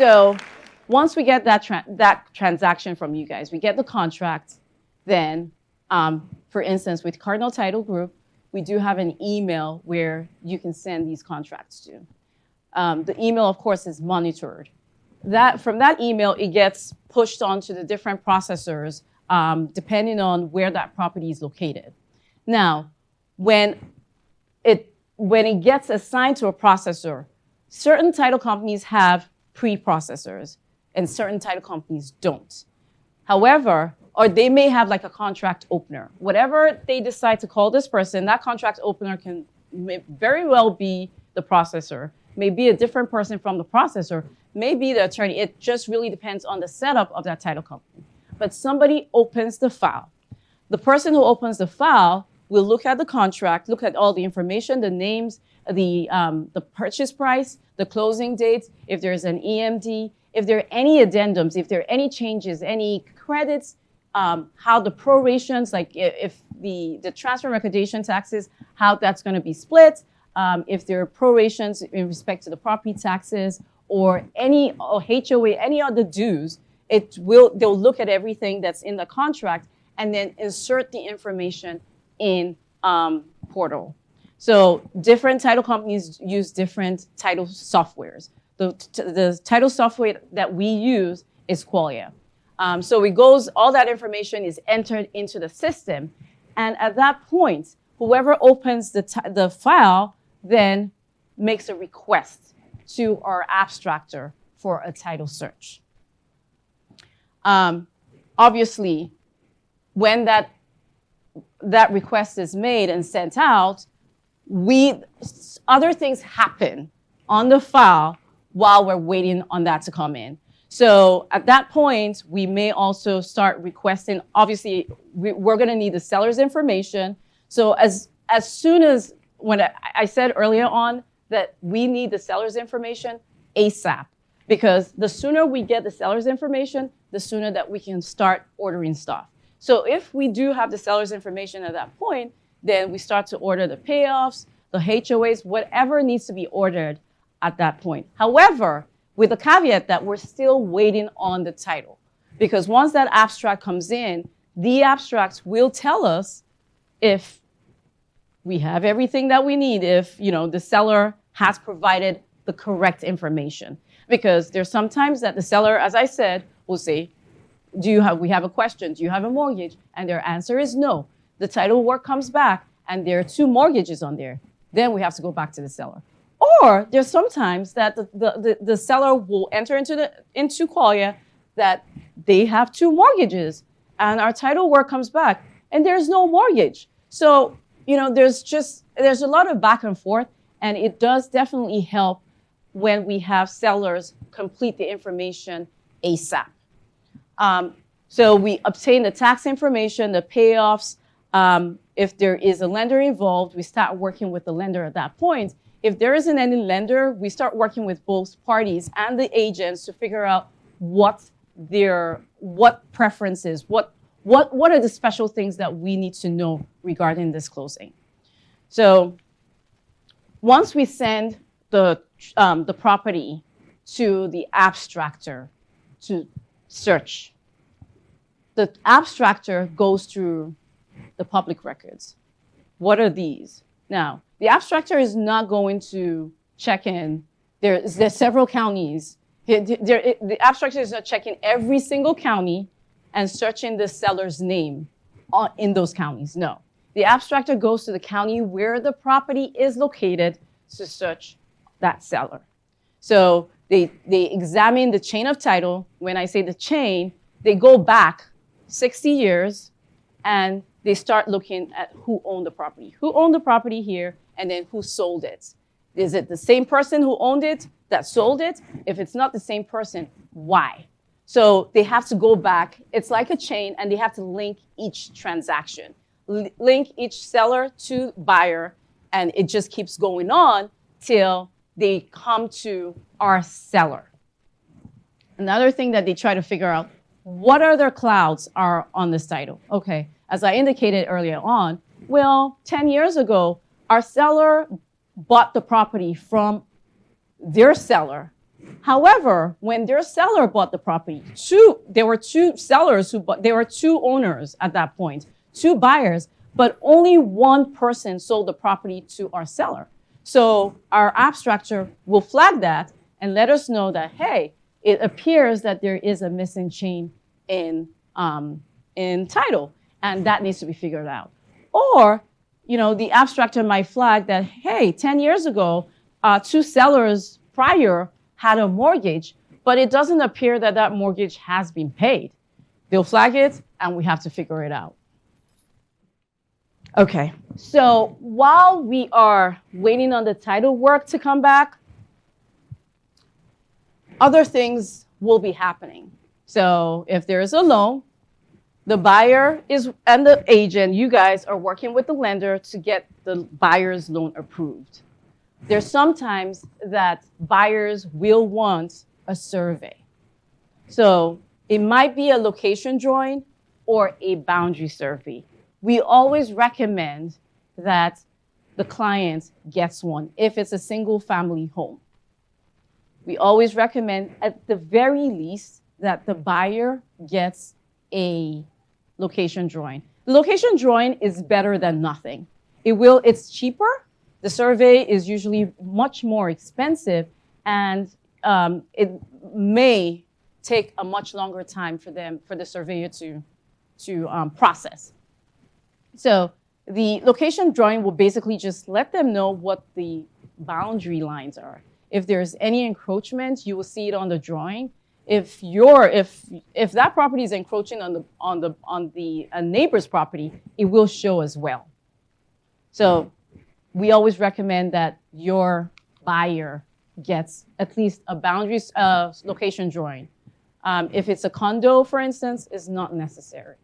So once we get that transaction from you guys, we get the contract, then, for instance, with Cardinal Title Group, we do have an email where you can send these contracts to. The email, of course, is monitored. From that email, it gets pushed onto the different processors, depending on where that property is located. Now, when it gets assigned to a processor, certain title companies have pre-processors and certain title companies don't. However, or they may have like a contract opener. Whatever they decide to call this person, that contract opener may very well be the processor, may be a different person from the processor, may be the attorney. It just really depends on the setup of that title company. But somebody opens the file. The person who opens the file will look at the contract, look at all the information, the names, the purchase price, the closing dates, if there's an EMD, if there are any addendums, if there are any changes, any credits, how the prorations, like if the transfer recordation taxes, how that's going to be split, if there are prorations in respect to the property taxes or HOA, any other dues, they'll look at everything that's in the contract and then insert the information in portal. So different title companies use different title softwares. The title software that we use is Qualia. So all that information is entered into the system. And at that point, whoever opens the file then makes a request to our abstractor for a title search. Obviously, when that request is made and sent out, other things happen on the file while we're waiting on that to come in. So at that point, we may also start requesting, obviously, we're gonna need the seller's information. So as soon as, when I said earlier on that we need the seller's information ASAP, because the sooner we get the seller's information, the sooner that we can start ordering stuff. So if we do have the seller's information at that point, then we start to order the payoffs, the HOAs, whatever needs to be ordered at that point. However, with the caveat that we're still waiting on the title, because once that abstract comes in, the abstract will tell us if we have everything that we need, if the seller has provided the correct information. Because there's sometimes that the seller, as I said, will say, we have a question, do you have a mortgage? And their answer is no. The title work comes back and there are 2 mortgages on there. Then we have to go back to the seller. Or there's sometimes that the seller will enter into Qualia that they have 2 mortgages and our title work comes back and there's no mortgage. So, there's a lot of back and forth, and it does definitely help when we have sellers complete the information ASAP. So we obtain the tax information, the payoffs. If there is a lender involved, we start working with the lender at that point. If there isn't any lender, we start working with both parties and the agents to figure out what preferences, what are the special things that we need to know regarding this closing. So once we send the property to the abstractor to search, the abstractor goes through the public records. What are these? Now, the abstractor is not going to check in. There's several counties. The abstractor is not checking every single county and searching the seller's name in those counties. No. The abstractor goes to the county where the property is located to search that seller. So they examine the chain of title. When I say the chain, they go back 60 years and they start looking at who owned the property. Who owned the property here, and then who sold it? Is it the same person who owned it that sold it? If it's not the same person, why? So they have to go back. It's like a chain, and they have to link each transaction, link each seller to buyer, and it just keeps going on till they come to our seller. Another thing that they try to figure out, what other clouds are on this title? Okay, as I indicated earlier on, well, 10 years ago, our seller bought the property from their seller. However, when their seller bought the property, there were two sellers there were two owners at that point, two buyers, but only one person sold the property to our seller. So our abstractor will flag that and let us know that, hey, it appears that there is a missing chain in title, and that needs to be figured out. Or, the abstractor might flag that, hey, 10 years ago, two sellers prior had a mortgage, but it doesn't appear that that mortgage has been paid. They'll flag it, and we have to figure it out. Okay, so while we are waiting on the title work to come back, other things will be happening. So if there is a loan, the buyer and the agent, you guys are working with the lender to get the buyer's loan approved. There's sometimes that buyers will want a survey. So it might be a location drawing or a boundary survey. We always recommend that the client gets one if it's a single family home. We always recommend at the very least that the buyer gets a location drawing. The location drawing is better than nothing. It's cheaper. The survey is usually much more expensive, and it may take a much longer time for the surveyor to process. So the location drawing will basically just let them know what the boundary lines are. If there's any encroachment, you will see it on the drawing. If that property is encroaching on the neighbor's property, it will show as well. So we always recommend that your buyer gets at least a boundary location drawing. If it's a condo, for instance, it's not necessary.